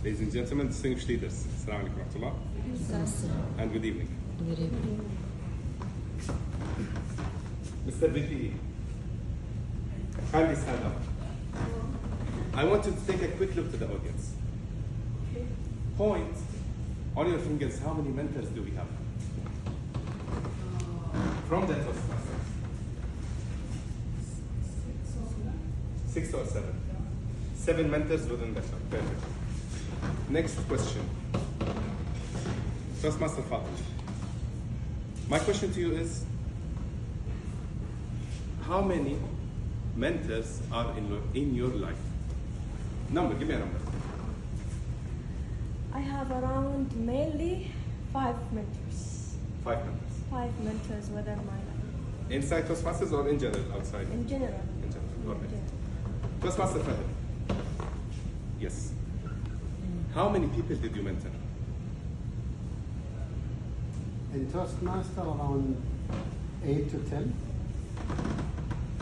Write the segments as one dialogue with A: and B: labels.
A: Ladies and gentlemen, distinguished leaders, Assalamu alaikum wa rahmatullah, and good evening.
B: Good evening.
A: Mr. VPE, kindly stand up. I want you to take a quick look to the audience. Point on your fingers, how many mentors do we have? From the Toastmasters. 6 or 7? 7 mentors within the club. Perfect. Next question. Toastmaster Fatima. My question to you is, how many mentors are in your life? Number, give me a number.
C: I have around mainly 5 mentors.
A: 5 mentors.
C: 5 mentors within my life.
A: Inside Toastmasters or in general, outside?
C: In general.
A: In general, all right.
C: In general.
A: Toastmaster Fahad. Yes. How many people did you mentor?
D: In Toastmaster, around 8 to 10.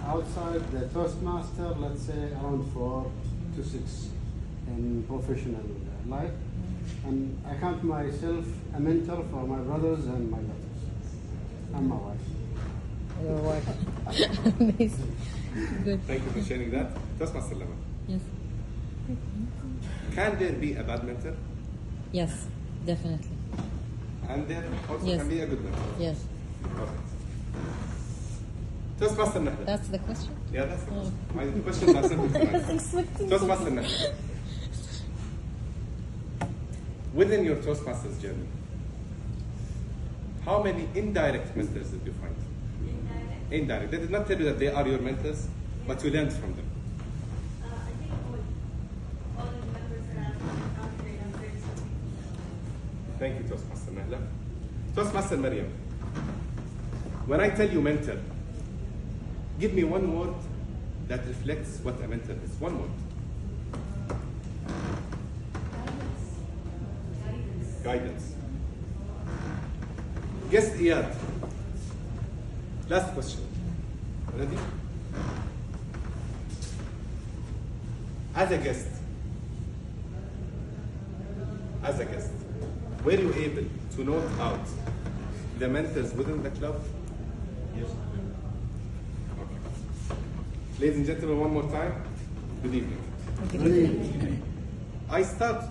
D: Outside the Toastmaster, let's say around 4 to 6 in professional life. And I count myself a mentor for my brothers and my daughters, and my wife.
B: Your wife. Amazing. Good.
A: Thank you for sharing that. Toastmaster level.
B: Yes.
A: Can there be a bad mentor?
B: Yes, definitely.
A: And there also
B: Yes.
A: can be a good mentor?
B: Yes.
A: Okay. Toastmaster Nahla.
B: That's the question?
A: Yeah, that's the question. My questions are simple tonight. Toastmaster Nahla. Within your Toastmasters journey, how many indirect mentors did you find? Indirect. They did not tell you that they are your mentors, but you learned from them.
E: I think all the members that I've encountered, I'm very supportive.
A: Thank you, Toastmaster Nahla. Toastmaster Maryam, when I tell you mentor, give me one word that reflects what a mentor is. One word. Guidance. Guest Iyad. Last question. Ready? As a guest, were you able to note out the mentors within the club? Yes. Okay. Ladies and gentlemen, one more time. Good evening.
B: Good evening.
A: I start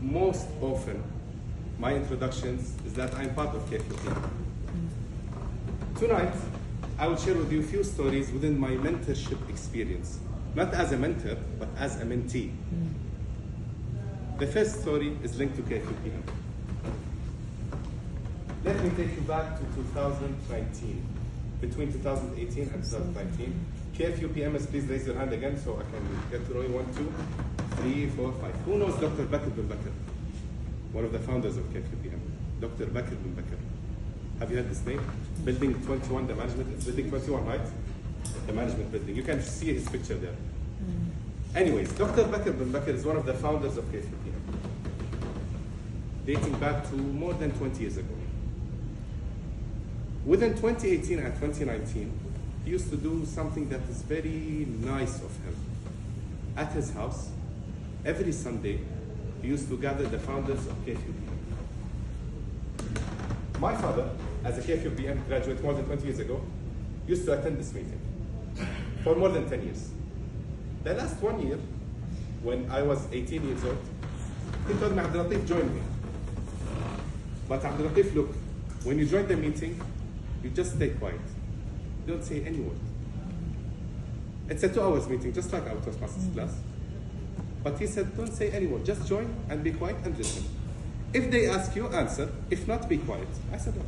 A: most often my introductions is that I'm part of KFUP. Tonight, I will share with you a few stories within my mentorship experience, not as a mentor, but as a mentee. The first story is linked to KFUPM. Let me take you back to 2019, between 2018 and 2019. KFUPMers, please raise your hand again so I can get to know you. 1, 2, 3, 4, 5. Who knows Dr. Bakr bin Bakr? One of the founders of KFUPM, Dr. Bakr bin Bakr. Have you heard this name? Building 21, the management, it's building 21, right? The management building. You can see his picture there. Anyways, Dr. Bakr bin Bakr is one of the founders of KFUPM, dating back to more than 20 years ago. Within 2018 and 2019, he used to do something that is very nice of him. At his house, every Sunday, he used to gather the founders of KFUPM. My father, as a KFUPM graduate more than 20 years ago, used to attend this meeting for more than 10 years. The last 1 year, when I was 18 years old, he told me, Abdulateef, join me. But Abdulateef, look, when you join the meeting, you just stay quiet. Don't say any word. It's a 2 hours meeting, just like our Toastmasters class. But he said, don't say any word, just join and be quiet and listen. If they ask you, answer. If not, be quiet. I said, okay.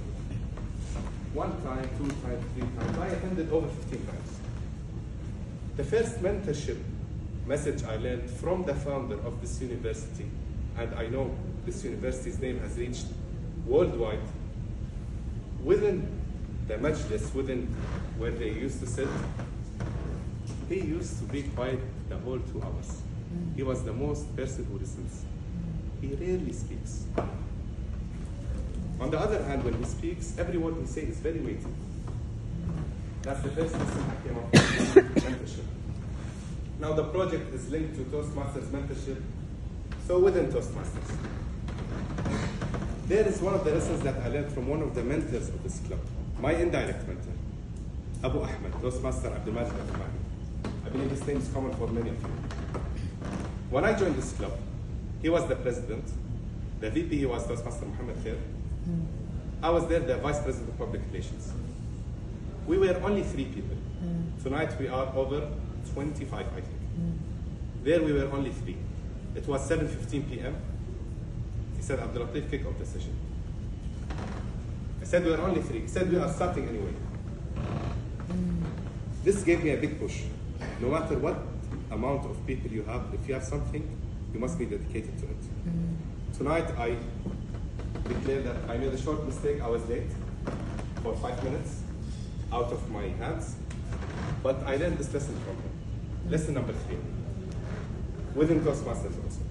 A: 1 time, 2 times, 3 times. I attended over 15 times. The first mentorship message I learned from the founder of this university, and I know this university's name has reached worldwide, within the majlis, within where they used to sit, he used to be quiet the whole 2 hours. He was the most person who listens. He rarely speaks. On the other hand, when he speaks, every word he says is very weighty. That's the first lesson I came up with mentorship. Now the project is linked to Toastmasters mentorship. So within Toastmasters, there is one of the lessons that I learned from one of the mentors of this club, my indirect mentor, Abu Ahmed, Toastmaster Abdulateef AlBustani. I believe his name is common for many of you. When I joined this club, he was the president, the VP was Toastmaster Muhammad Khair. I was there, the vice president of public relations. We were only 3 people. Tonight we are over 25, I think. There we were only 3. It was 7:15 p.m. He said, Abdulateef, kick off the session. I said, we are only 3. He said, we are starting anyway. This gave me a big push. No matter what amount of people you have, if you have something, you must be dedicated to it. Tonight I declare that I made a short mistake. I was late for 5 minutes out of my hands, but I learned this lesson from him. Lesson number 3, within Toastmasters also.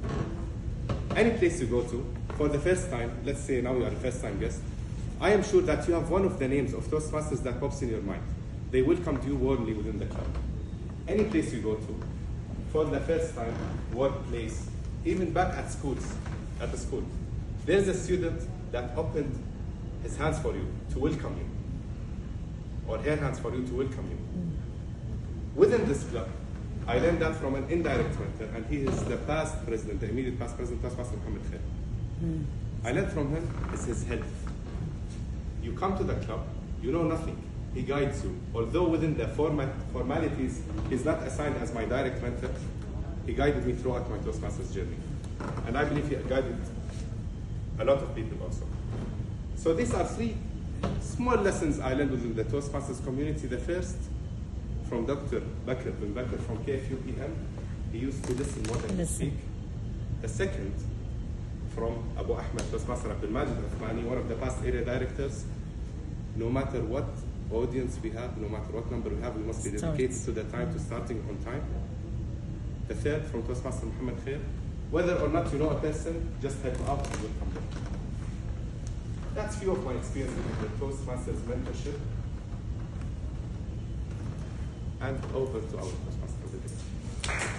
A: Any place you go to, for the first time, let's say now you are a first time guest, I am sure that you have one of the names of Toastmasters that pops in your mind. They welcome you warmly within the club. Any place you go to, for the first time, workplace, even back at schools, at the school, there's a student that opened his hands for you to welcome you, or her hands for you to welcome you. Within this club, I learned that from an indirect mentor, and he is the past president, the immediate past president, Toastmaster Muhammad Khair. I learned from him is his health. You come to the club, you know nothing. He guides you. Although within the formalities, he's not assigned as my direct mentor, he guided me throughout my Toastmasters journey. And I believe he guided a lot of people also. So these are 3 small lessons I learned within the Toastmasters community. The first, from Dr. Bakr bin Bakr from KFUPM, he used to listen more than to speak. The second, from Abu Ahmed, Toastmaster Abdulateef AlBustani, one of the past area directors, no matter what audience we have, no matter what number we have, we must be dedicated to the time, to starting on time. The third, from Toastmaster Muhammad Khair, whether or not you know a person, just help out and welcome them. That's few of my experiences with the Toastmasters mentorship. And over to our Toastmaster.